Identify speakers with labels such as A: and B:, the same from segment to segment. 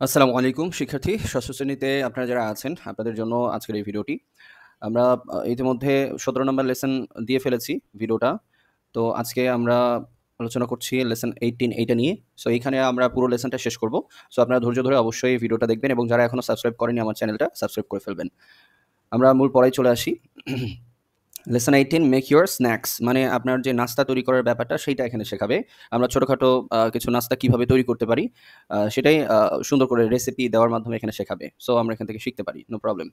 A: আসসালামু আলাইকুম শিক্ষার্থী। ষষ্ঠ শ্রেণীতে আপনারা যারা আছেন আপনাদের জন্য আজকের এই ভিডিওটি। আমরা ইতিমধ্যে ১৭ নম্বর লেসন দিয়ে ফেলেছি ভিডিওটা। তো আজকে আমরা আলোচনা করছি লেসন 18 এইটা নিয়ে। সো এইখানে আমরা পুরো লেসনটা শেষ করব। সো আপনারা ধৈর্য ধরে অবশ্যই ভিডিওটা দেখবেন এবং যারা এখনো সাবস্ক্রাইব করেনি আমার চ্যানেলটা সাবস্ক্রাইব করে ফেলবেন। আমরা মূল পড়ায় চলে আসি। লেসন 18 মেক ইউর স্ন্যাক্স মানে আপনার যে নাস্তা তৈরি করার ব্যাপারটা সেইটা এখানে শেখাবে। আমরা ছোটোখাটো কিছু নাস্তা কিভাবে তৈরি করতে পারি সেটাই সুন্দর করে রেসিপি দেওয়ার মাধ্যমে এখানে শেখাবে। সো আমরা এখান থেকে শিখতে পারি, নো প্রবলেম।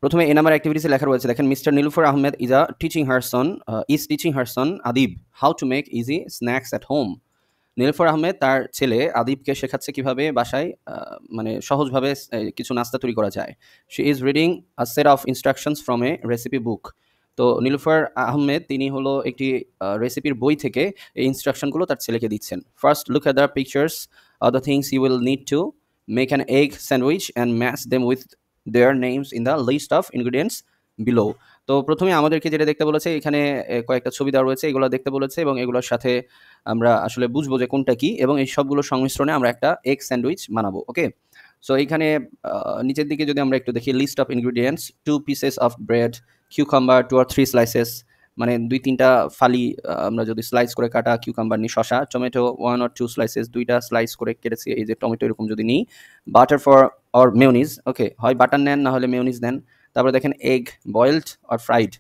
A: প্রথমে এ নাম্বার অ্যাক্টিভিটিসে লেখা রয়েছে, দেখেন mister Nilufar Ahmed is teaching her Son Adib how to make easy snacks at home. Nilufar Ahmed তার ছেলে আদিবকে শেখাচ্ছে কিভাবে বাসায় মানে সহজভাবে কিছু নাস্তা তৈরি করা যায়। She is reading a set of instructions from a recipe book. তো নীলুফার আহমেদ তিনি হলো একটি রেসিপির বই থেকে এই ইনস্ট্রাকশনগুলো তার ছেলেকে দিচ্ছেন। First look at the pictures of the things you will need to make an egg sandwich and match them with their names in the list of ingredients below. তো প্রথমে আমাদেরকে যেটা দেখতে বলেছে এখানে কয়েকটা ছবি দেওয়া রয়েছে, এগুলো দেখতে বলেছে এবং এগুলোর সাথে আমরা আসলে বুঝবো যে কোনটা কি এবং এই সবগুলোর সংমিশ্রণে আমরা একটা এগ স্যান্ডউইচ বানাবো। ওকে, সো এইখানে নিচের দিকে যদি আমরা একটু দেখি, list of ingredients 2 pieces of bread, cucumber 2 or 3 slices, মানে 2-3টা ফালি আমরা যদি স্লাইস করে কাটা কিউকাম্বার নিই, শসা, টমেটো 1 or 2 স্লাইসেস, 2টা স্লাইস করে কেটেছি এই যে টমেটো এরকম যদি নিই, বাটার ফর অর মেয়োনিজ, ওকে হয় বাটার নেন না হলে মেয়োনিজ নেন। তারপরে দেখেন egg boiled or fried.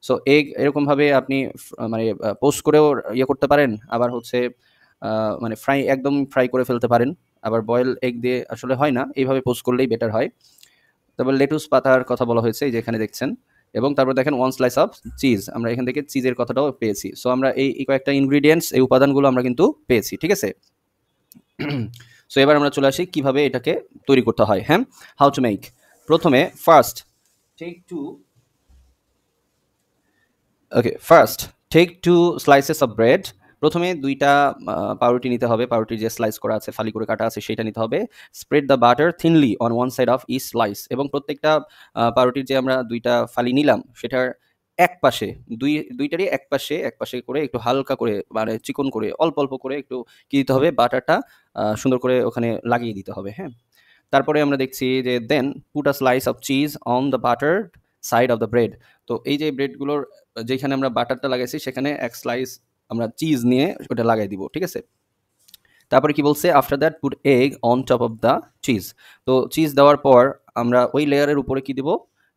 A: So egg এরকমভাবে আপনি মানে পোস্ট করেও ইয়ে করতে পারেন, আবার হচ্ছে মানে একদম ফ্রাই করে ফেলতে পারেন। আবার বয়েল এগ দিয়ে আসলে হয় না, এইভাবে পোস্ট করলেই বেটার হয়। তারপর লেটুস পাতার কথা বলা হয়েছে এই যে এখানে দেখছেন, এবং তারপর দেখেন 1 স্লাইস অফ চিজ, আমরা এখান থেকে চিজের কথাটাও পেয়েছি। সো আমরা এই কয়েকটা ইনগ্রিডিয়েন্টস এই উপাদানগুলো আমরা কিন্তু পেয়েছি, ঠিক আছে। সো এবার আমরা চলে আসি কিভাবে এটাকে তৈরি করতে হয়। হ্যাঁ, হাউ টু মেক। প্রথমে first take two slices of bread. প্রথমে 2টা পাউরুটি নিতে হবে, পাউরুটির যে স্লাইস করা আছে ফালি করে কাটা আছে সেটা নিতে হবে। Spread the butter thinly on one side of each slice, এবং প্রত্যেকটা পাউরুটির যে আমরা 2টা ফালি নিলাম সেটার এক পাশে দুইটারই এক পাশে করে একটু হালকা করে মানে চিকন করে অল্প অল্প করে একটু কি দিতে হবে, বাটারটা সুন্দর করে ওখানে লাগিয়ে দিতে হবে। হ্যাঁ, তারপরে আমরা দেখছি যে then put a slice of cheese on the butter side of the bread. তো এই যে ব্রেডগুলোর যেখানে আমরা বাটারটা লাগাইছি সেখানে এক স্লাইস আমরা চিজ নিয়ে ওটা লাগাই দিব, ঠিক আছে। তারপরে কি বলছে, after that put egg on top of the cheese. তো চিজ দেওয়ার পর আমরা ওই লেয়ারের উপরে কি দিব,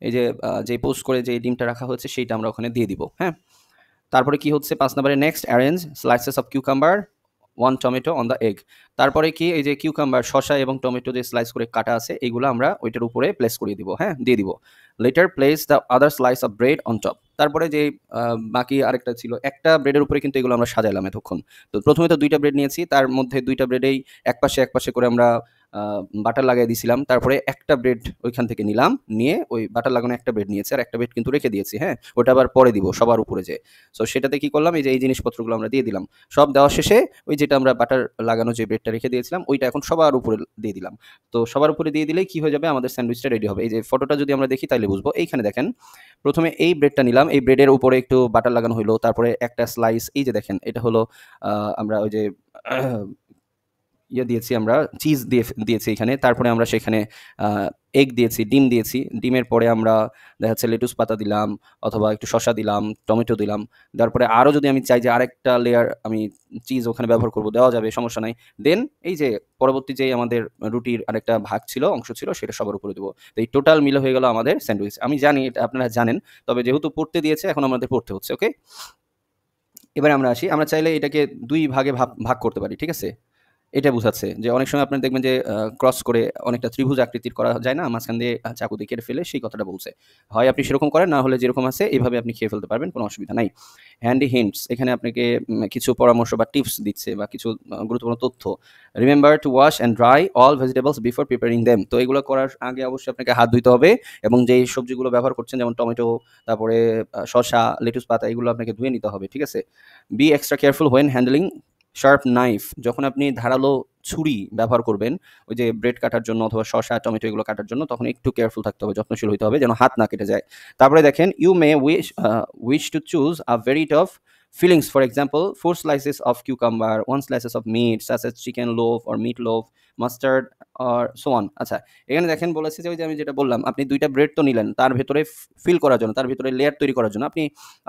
A: এই যে যে পোস্ট করে যে ডিমটা রাখা হয়েছে সেইটা আমরা ওখানে দিয়ে দিব। হ্যাঁ, তারপরে কি হচ্ছে 5 নম্বরে, next arrange slices of cucumber 1 tomato on the egg. তারপরে কি এই যে কিউকাম্বার শসা এবং টমেটো যে স্লাইস করে কাটা আছে এইগুলো আমরা ওইটার উপরে প্লেস করিয়ে দিব, হ্যাঁ দিয়ে দিব। Letter place the other slice of bread on top. তারপরে যে বাকি আরেকটা ছিল একটা ব্রেডের উপরে কিন্তু এগুলো আমরা সাজাইলাম এতক্ষণ। তো প্রথমে তো 2টা ব্রেড নিয়েছি, তার মধ্যে 2টা ব্রেডেই এক পাশে করে আমরা বাটার লাগাই দিয়েছিলাম। তারপরে একটা ব্রেড ওইখান থেকে নিলাম, নিয়ে ওই বাটার লাগানো একটা ব্রেড নিয়েছি আর একটা ব্রেড কিন্তু রেখে দিয়েছি। হ্যাঁ, ওটা আবার পরে দিব সবার উপরে যে। সো সেটাতে কি করলাম, এই যে এই জিনিসপত্রগুলো আমরা দিয়ে দিলাম। সব দেওয়া শেষে ওই যেটা আমরা বাটার লাগানো যে ব্রেডটা রেখে দিয়েছিলাম ওইটা এখন সবার উপরে দিয়ে দিলাম। তো সবার উপরে দিয়ে দিলেই কি হয়ে যাবে, আমাদের স্যান্ডউইচটা রেডি হবে। এই যে ফটোটা যদি আমরা দেখি তাহলে বুঝবো। এইখানে দেখেন প্রথমে এই ব্রেডটা নিলাম, এই ব্রেডের উপরে একটু বাটার লাগানো হলো, তারপরে একটা স্লাইস এই যে দেখেন এটা হলো আমরা ওই যে ইয়ে দিয়েছি, আমরা চিজ দিয়েছি এখানে। তারপরে আমরা সেখানে এগ দিয়েছি, ডিম দিয়েছি। ডিমের পরে আমরা দেখা যাচ্ছে লেটুস পাতা দিলাম, অথবা একটু শসা দিলাম, টমেটো দিলাম। তারপরে আরও যদি আমি চাই যে আরেকটা লেয়ার আমি চিজ ওখানে ব্যবহার করব, দেওয়া যাবে, সমস্যা নাই। দেন এই যে পরবর্তী যে আমাদের রুটির আরেকটা ভাগ ছিল, অংশ ছিল, সেটা সবার উপরে দেবো। তো এই টোটাল মিলে হয়ে গেল আমাদের স্যান্ডউইচ। আমি জানি এটা আপনারা জানেন, তবে যেহেতু পড়তে দিয়েছে এখন আমাদের পড়তে হচ্ছে। ওকে, এবারে আমরা আসি, আমরা চাইলে এটাকে 2 ভাগে ভাগ করতে পারি, ঠিক আছে। এটা বুঝাচ্ছে যে অনেক সময় আপনারা দেখবেন যে ক্রস করে অনেকটা ত্রিভুজ আকৃতির করা যায় না, মাঝখান দিয়ে চাকু দিয়ে কেটে ফেলে, সেই কথাটা বলছে। হয় আপনি সেরকম করেন, না হলে যেরকম আছে এভাবে আপনি খেয়ে ফেলতে পারবেন, কোনো অসুবিধা নাই। হ্যান্ডি হিন্টস, এখানে আপনাকে কিছু পরামর্শ বা টিপস দিচ্ছে বা কিছু গুরুত্বপূর্ণ তথ্য। Remember to wash and dry all vegetables before preparing them. তো এগুলো করার আগে অবশ্যই আপনাকে হাত ধুইতে হবে, এবং যেই সবজিগুলো ব্যবহার করছেন যেমন টমেটো, তারপরে শসা, লেটুস পাতা, এগুলো আপনাকে ধুয়ে নিতে হবে, ঠিক আছে। Be extra careful when handling sharp knife, যখন আপনি ধারালো ছুরি ব্যবহার করবেন ওই যে ব্রেড কাটার জন্য অথবা শসা টমেটো এগুলো কাটার জন্য, তখন একটু কেয়ারফুল থাকতে হবে, যত্নশীল হতে হবে যেন হাত না কেটে যায়। তারপরে দেখেন you may wish to choose a very tough fillings, for example 4 slices of cucumber, 1 slices of meat such as chicken loaf or meat loaf, mustard or so on. আচ্ছা, এখানে দেখেন বলেছে যে ওই যে আমি যেটা বললাম, আপনি 2টা ব্রেড তো নিলেন, তার ভেতরে ফিল করার জন্য, তার ভেতরে লেয়ার তৈরি করার জন্য আপনি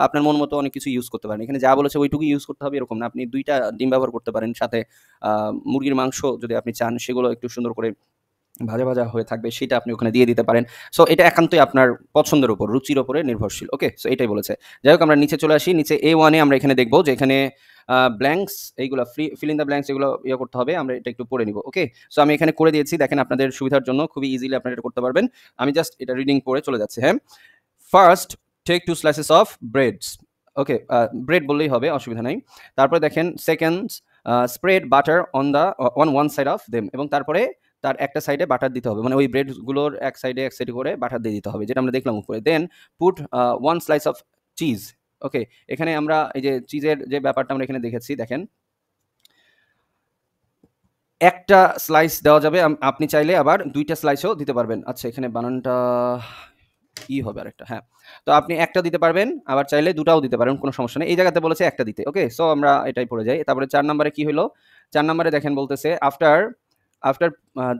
A: আপনার মন মতো অনেক কিছু ইউজ করতে পারেন। এখানে যা বলেছে ওইটুকু ইউজ করতে হবে এরকম না, আপনি 2টা ডিম ব্যবহার করতে পারেন, সাথে মুরগির মাংস যদি আপনি চান সেগুলো একটু সুন্দর করে ভাজা ভাজা হয়ে থাকবে সেটা আপনি ওখানে দিয়ে দিতে পারেন। সো এটা একান্তই আপনার পছন্দের উপর, রুচির উপরে নির্ভরশীল। ওকে, সো এটাই বলেছে। যাই হোক, আমরা নিচে চলে আসি। নিচে A1 এ আমরা এখানে দেখবো যে এখানে ব্ল্যাঙ্কস, এইগুলো ফিল ইন দ্য ব্ল্যাঙ্কস, এগুলো ইয়ে করতে হবে। আমরা এটা একটু পড়ে নিব। ওকে, সো আমি এখানে করে দিয়েছি, দেখেন আপনাদের সুবিধার জন্য খুবই ইজিলি আপনারা এটা করতে পারবেন। আমি জাস্ট এটা রিডিং পড়ে চলে যাচ্ছি। হ্যাঁ, first take 2 slices of breads. Okay, bread বললেই হবে, অসুবিধা নাই। তারপরে দেখেন second, spread butter on one side of them, এবং তারপরে তার একটা সাইডে বাটার দিতে হবে, মানে ওই ব্রেডগুলোর এক সাইডে করে বাটার দিয়ে দিতে হবে, যেটা আমরা দেখলাম উপরে। দেন পুট 1 স্লাইস অফ চিজ। ওকে, এখানে আমরা এই যে চিজের যে ব্যাপারটা আমরা এখানে দেখেছি, দেখেন একটা স্লাইস দেওয়া যাবে, আপনি চাইলে আবার 2টা স্লাইসও দিতে পারবেন। আচ্ছা, এখানে বানানটা ই হবে আরেকটা। হ্যাঁ, তো আপনি একটা দিতে পারবেন, আবার চাইলে 2টাও দিতে পারেন, কোনো সমস্যা নেই। এই জায়গাতে বলেছে একটা দিতে। ওকে, সো আমরা এটাই পড়ে যাই। তারপরে 4 নম্বরে কি হলো? 4 নম্বরে দেখেন বলতেছে আফটার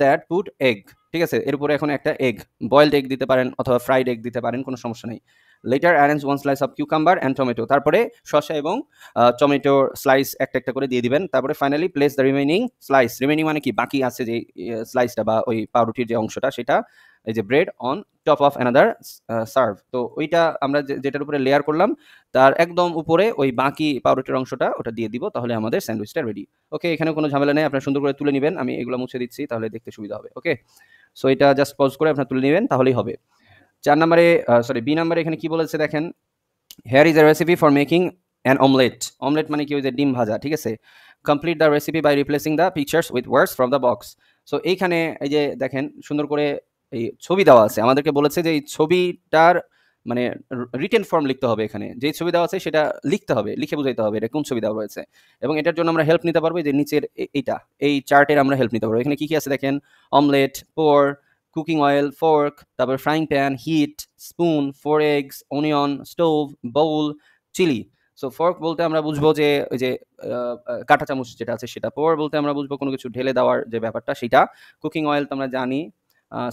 A: দ্যাট পুট এগ। ঠিক আছে, এর উপরে এখন একটা এগ, বয়েলড এগ দিতে পারেন অথবা ফ্রাইড এগ দিতে পারেন, কোনো সমস্যা নেই। Letter arrange 1 slice of cucumber and tomato. তারপরে শসা এবং টমেটোর স্লাইস একটা করে দিয়ে দিবেন। তারপরে finally place the remaining slice. Remaining মানে কি? বাকি আছে যে স্লাইসটা বা ওই পাউরুটির যে অংশটা, সেটা এই যে bread on top of another serve. তো ওইটা আমরা যেটার উপরে লেয়ার করলাম তার একদম উপরে ওই বাকি পাউরুটির অংশটা ওটা দিয়ে দিব, তাহলে আমাদের স্যান্ডউইচটা রেডি। ওকে, এখানে কোনো ঝামেলা নেই, আপনারা সুন্দর করে তুলে নেবেন। আমি এগুলো মুছে দিচ্ছি, তাহলে দেখতে সুবিধা হবে। ওকে, সো এটা জাস্ট পজ করে আপনারা তুলে নেবেন, তাহলেই হবে। 4 নম্বরে বি নম্বরে এখানে কি বলেছে দেখেন, here is a recipe for making an omelette. Omelette মানে কি? ওই যে ডিম ভাজা। ঠিক আছে, complete the recipe by replacing the pictures with words from the box. So এইখানে এই যে দেখেন সুন্দর করে এই ছবি দেওয়া আছে, আমাদেরকে বলেছে যে এই ছবিটার মানে রিটেন ফর্ম লিখতে হবে। এখানে যে ছবি দেওয়া আছে সেটা লিখতে হবে, লিখে বুঝাইতে হবে এটা কোন ছবি দেওয়া রয়েছে। এবং এটার জন্য আমরা হেল্প নিতে পারবো যে নিচের এইটা, এই চার্টের আমরা হেল্প নিতে পারবো। এখানে কি কি আছে দেখেন, omelette, pour, cooking oil, fork, তারপর frying pan, heat, spoon, 4 eggs, onion, stove, bowl, chilli. So fork বলতে আমরা বুঝবো যে ওই যে কাঁটা চামচ যেটা আছে সেটা। পোর বলতে আমরা বুঝবো কোনো কিছু ঢেলে দেওয়ার যে ব্যাপারটা সেটা। কুকিং অয়েল তো আমরা জানি।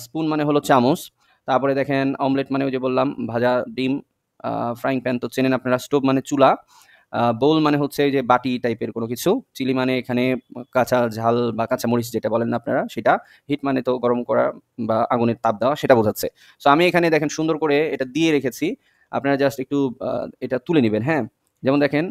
A: স্পুন মানে হলো চামচ। তারপরে দেখেন অমলেট মানে ওই যে বললাম ভাজা ডিম। ফ্রাইং প্যান তো চেনেন আপনারা। স্টোভ মানে চুলা। বোল মানে হচ্ছে যে বাটি টাইপের কোনো কিছু। চিলি মানে এখানে কাঁচা ঝাল বা কাঁচা মরিচ যেটা বলেন না আপনারা সেটা। হিট মানে তো গরম করা বা আগুনের তাপ দেওয়া, সেটা বোঝাচ্ছে। সো আমি এখানে দেখেন সুন্দর করে এটা দিয়ে রেখেছি, আপনারা জাস্ট একটু এটা তুলে নেবেন। হ্যাঁ, যেমন দেখেন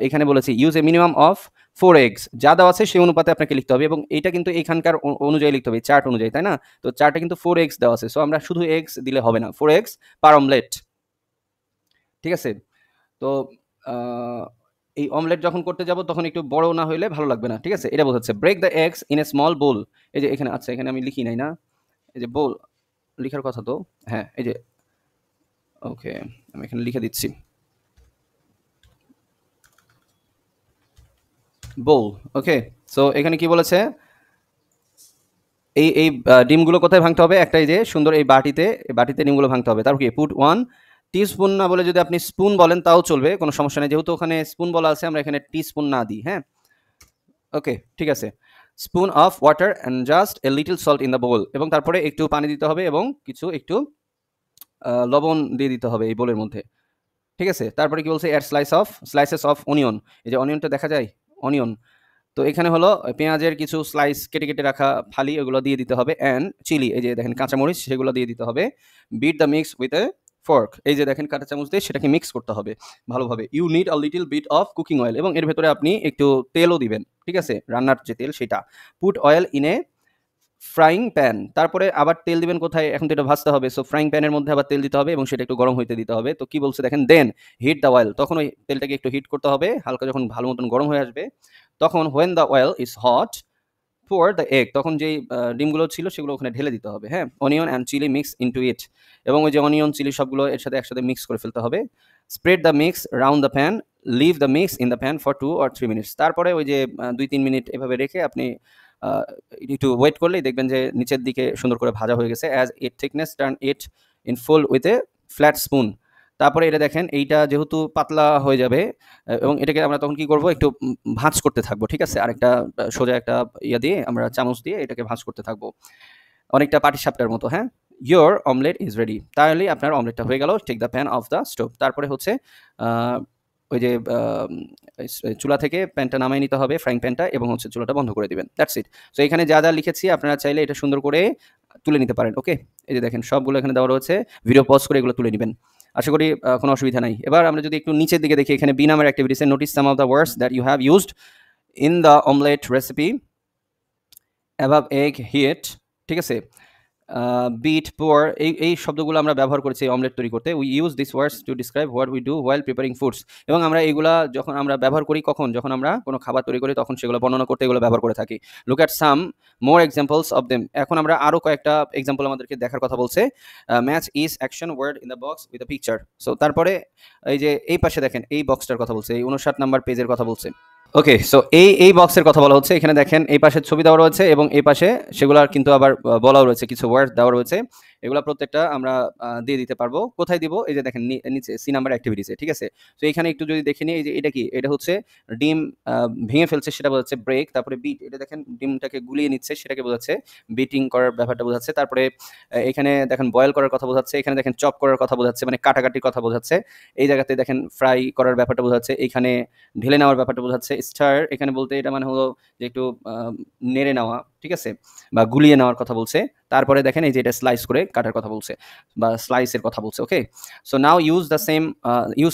A: এখানে বলেছি use a minimum of 4 eggs. যা দেওয়া আছে সেই অনুপাতে আপনাকে লিখতে হবে, এবং এটা কিন্তু এখানকার অনুযায়ী লিখতে হবে, চার্ট অনুযায়ী, তাই না? তো চার্টে কিন্তু 4 এগস দেওয়া আছে, সো আমরা শুধু এগস দিলে হবে না, 4 এগস পার অমলেট। ঠিক আছে, তো এই অমলেট যখন করতে যাব তখন একটু বড় না হইলে ভালো লাগবে না। ঠিক আছে, এটা বোঝাচ্ছে। Break the eggs in a small bowl. এই যে এখানে আচ্ছা, এখানে আমি লিখি নাই না, এই যে বোল লিখার কথা তো। হ্যাঁ, এই যে ওকে, আমি এখানে লিখে দিচ্ছি বোল। ওকে, সো এখানে কি বলেছে, এই ডিমগুলো কোথায় ভাঙতে হবে? একটা এই যে সুন্দর এই বাটিতে ডিমগুলো ভাঙতে হবে। তারপর কি পুট 1 টিস্পুন, না বলে যদি আপনি স্পুন বলেন তাও চলবে, কোনো সমস্যা নেই, যেহেতু ওখানে স্পুন বলা আছে আমরা এখানে টিস্পুন না দিই। হ্যাঁ, ওকে, ঠিক আছে। Spoon of water and just a little salt in the bowl, এবং তারপরে একটু পানি দিতে হবে এবং একটু লবণ দিয়ে দিতে হবে এই বোলের মধ্যে। ঠিক আছে, তারপরে কি বলছে, এর স্লাইসেস অফ অনিয়ন। এই যে অনিয়নটা দেখা যায়, অনিয়ন, তো এখানে হলো পেঁয়াজের কিছু স্লাইস কেটে কেটে রাখা ফালি, ওগুলো দিয়ে দিতে হবে। অ্যান্ড চিলি, এই যে দেখেন কাঁচামরিচ, সেগুলো দিয়ে দিতে হবে। Beat the mix with a fork, এই যে দেখেন কাঁচা চামচ দিয়ে সেটাকে মিক্স করতে হবে ভালোভাবে। You need a little bit of cooking oil, এবং এর ভেতরে আপনি একটু তেলও দিবেন। ঠিক আছে, রান্নার যে তেল সেটা। Put oil in a frying pan, তারপরে আবার তেল দিবেন কোথায়? এখন তো এটা ভাজতে হবে, সো ফ্রাইং প্যানের মধ্যে আবার তেল দিতে হবে এবং সেটা একটু গরম হইতে দিতে হবে। তো কি বলছে দেখেন, দেন হিট দ্য অয়েল, তখন ওই তেলটাকে একটু হিট করতে হবে হালকা, যখন ভালো মতন গরম হয়ে আসবে তখন when the oil is hot pour the egg, তখন যেই ডিমগুলো ছিল সেগুলো ওখানে ঢেলে দিতে হবে। হ্যাঁ, onion and chilli mix into it, এবং ওই যে অনিয়ন চিলি সবগুলো এর সাথে একসাথে মিক্স করে ফেলতে হবে। Spread the mix round the pan, leave the mix in the pan for 2 or 3 minutes. তারপরে ওই যে 2-3 মিনিট এভাবে রেখে আপনি একটু ওয়েট করলেই দেখবেন যে নিচের দিকে সুন্দর করে ভাজা হয়ে গেছে। As it thickness turn it in full with a flat spoon. তারপরে এটা দেখেন এইটা যেহেতু পাতলা হয়ে যাবে এবং এটাকে আমরা তখন কি করব একটু ভাঁজ করতে থাকবো, ঠিক আছে? আরেকটা সোজা একটা ইয়া দিয়ে আমরা চামচ দিয়ে এটাকে ভাঁজ করতে থাকবো, অনেকটা পাটিসাপটার মতো, হ্যাঁ? ইয়োর অমলেট ইজ রেডি, তাহলেই আপনার অমলেটটা হয়ে গেল। Take the pan off the stove. তারপরে হচ্ছে ওই যে চুলা থেকে প্যানটা নামাই নিতে হবে, ফ্রাইং প্যানটা, এবং হচ্ছে চুলাটা বন্ধ করে দিবেন। That's it. সো এখানে যা যা লিখেছি আপনারা চাইলে এটা সুন্দর করে তুলে নিতে পারেন। ওকে, এই যে দেখেন সবগুলো এখানে দেওয়া রয়েছে, ভিডিও পজ করে এগুলো তুলে নেবেন। আশা করি কোনো অসুবিধা নাই। এবার আমরা যদি একটু নিচের দিকে দেখি, এখানে বি নামের অ্যাক্টিভিটিসে notice some of the words that you have used in the omelette recipe above egg heat, ঠিক আছে? বিট, পোর, এই শব্দগুলো আমরা ব্যবহার করেছি অমলেট তৈরি করতে। We use this words to describe what we do while preparing foods. এবং আমরা এইগুলা যখন আমরা ব্যবহার করি কখন? যখন আমরা কোনো খাবার তৈরি করি তখন সেগুলো বর্ণনা করতে এগুলো ব্যবহার করে থাকি। Look at some more examples of them. এখন আমরা আরও কয়েকটা এক্সাম্পল আমাদেরকে দেখার কথা বলছে। Match is action word in the box with a picture. So তারপরে এই যে এই পাশে দেখেন এই বক্সটার কথা বলছে, এই 59 নাম্বার পেজের কথা বলছে। ওকে, সো এই বক্সের কথা বলা হচ্ছে। এখানে দেখেন এই পাশে ছবি দেওয়া রয়েছে এবং এই পাশে সেগুলার কিন্তু আবার বলাও রয়েছে, কিছু ওয়ার্ড দেওয়া রয়েছে। এগুলা প্রত্যেকটা আমরা দিয়ে দিতে পারবো। কোথায় দিব? এই যে দেখেন নিচে সি নাম্বার অ্যাক্টিভিটিসে, ঠিক আছে? তো এখানে একটু যদি দেখে নিই, এই যে এটা কি? এটা হচ্ছে ডিম ভেঙে ফেলছে, সেটা বোঝাচ্ছে ব্রেক। তারপরে বিট, এটা দেখেন ডিমটাকে গুলিয়ে নিচ্ছে, সেটাকে বোঝাচ্ছে বিটিং করার ব্যাপারটা বোঝাচ্ছে। তারপরে এখানে দেখেন বয়েল করার কথা বোঝাচ্ছে। এখানে দেখেন চপ করার কথা বোঝাচ্ছে, মানে কাটাকাটির কথা বোঝাচ্ছে। এই জায়গাতে দেখেন ফ্রাই করার ব্যাপারটা বোঝাচ্ছে। এইখানে ঢেলে নেওয়ার ব্যাপারটা বোঝাচ্ছে। স্টার এখানে বলতে এটা মানে হলো যে একটু নেড়ে নেওয়া, ঠিক আছে? বা গুলিয়ে নেওয়ার কথা বলছে। তারপরে দেখেন এই যে এটা স্লাইস করে কাটার কথা বলছে বা স্লাইসের কথা বলছে। Okay, so now use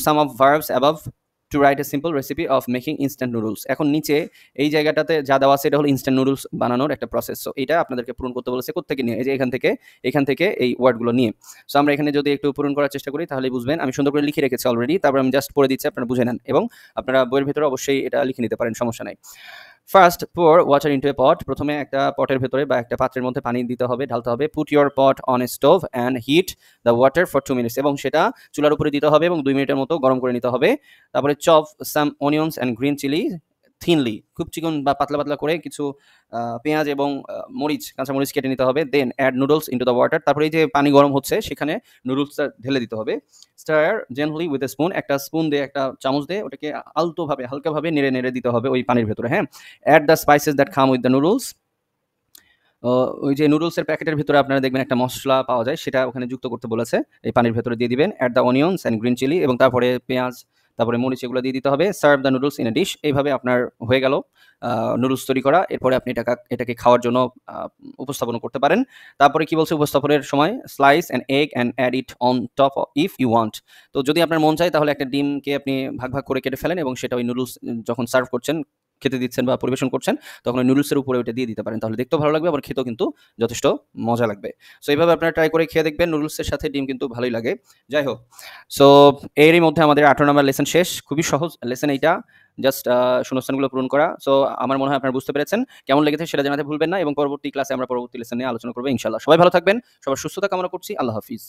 A: some of verbs above to write a simple recipe of making instant noodles. এখন নিচে এই জায়গাটাতে যা দেওয়া আছে এটা হলো ইনস্ট্যান্ট নুডলস বানানোর একটা প্রসেস। সো এটা আপনাদেরকে পূরণ করতে বলেছে কোত্থেকে নিয়ে? এই যে এখান থেকে এই ওয়ার্ডগুলো নিয়ে। সো আমরা এখানে যদি একটু পূরণ করার চেষ্টা করি তাহলে বুঝবেন। আমি সুন্দর করে লিখে রেখেছি অলরেডি, তারপর আমি জাস্ট পড়ে দিচ্ছি, আপনারা বুঝে নেন এবং আপনারা বইয়ের ভেতরে অবশ্যই এটা লিখে নিতে পারেন, সমস্যা নাই। First pour water into a pot। প্রথমে একটা পটের ভেতরে বা একটা পাত্রের মধ্যে পানি দিতে হবে, ঢালতে হবে। Put your pot on a stove and heat the water for 2 minutes। এবং সেটা চুলার উপরে দিতে হবে এবং 2 মিনিটের মতো গরম করে নিতে হবে। তারপরে chop some onions and green chili thinly। খুব চিকন বা পাতলা পাতলা করে কিছু পেঁয়াজ এবং কাঁচা মরিচ কেটে নিতে হবে। Then add noodles into the water. তারপরে এই যে পানি গরম হচ্ছে সেখানে নুডলসটা ঢেলে দিতে হবে। Star gently with a spoon. একটা স্পুন দিয়ে, একটা চামচ দিয়ে ওটাকে আলতোভাবে হালকাভাবে নেড়ে নেড়ে দিতে হবে ওই পানির ভেতরে, হ্যাঁ? Add the spices that come with the noodles. ওই যে নুডলসের প্যাকেটের ভিতরে আপনারা দেখবেন একটা মসলা পাওয়া যায়, সেটা ওখানে যুক্ত করতে বলেছে। এই পানির ভেতরে দিয়ে দিবেন। Add the onions and green chilli. এবং তারপরে পেঁয়াজ, তারপরে মরিচ, এগুলো দিয়ে দিতে হবে। Serve the noodles in a dish. এইভাবে আপনার হয়ে গেল নুডলস তৈরি করা। এরপরে আপনি এটাকে খাওয়ার জন্য উপস্থাপন করতে পারেন। তারপরে কি বলছে উপস্থাপনের সময়? Slice an egg and add it on top if you want. তো যদি আপনার মন চায় তাহলে একটা ডিমকে আপনি ভাগ ভাগ করে কেটে ফেলেন এবং সেটা ওই নুডলস যখন সার্ভ করছেন, খেতে দিচ্ছেন বা পরিবেশন করছেন, তখন ওই নুডলসের উপরে ওইটা দিয়ে দিতে পারেন। তাহলে দেখতেও ভালো লাগবে, আবার খেতেও কিন্তু যথেষ্ট মজা লাগবে। সো এইভাবে আপনারা ট্রাই করে খেয়ে দেখবেন, নুডলসের সাথে ডিম কিন্তু ভালোই লাগে। যাই হোক, সো এরই মধ্যে আমাদের 18 নম্বর লেসন শেষ। খুবই সহজ লেসন এইটা, জাস্ট শূন্যস্থানগুলো পূরণ করা। সো আমার মনে হয় আপনারা বুঝতে পেরেছেন। কেমন লেগেছে সেটা জানাতে ভুলবেন না এবং পরবর্তী ক্লাসে আমরা পরবর্তী লেসন নিয়ে আলোচনা করবো ইনশাআল্লাহ। সবাই ভালো থাকবেন, সবার সুস্থতা কামনা করছি। আল্লাহ হাফিজ।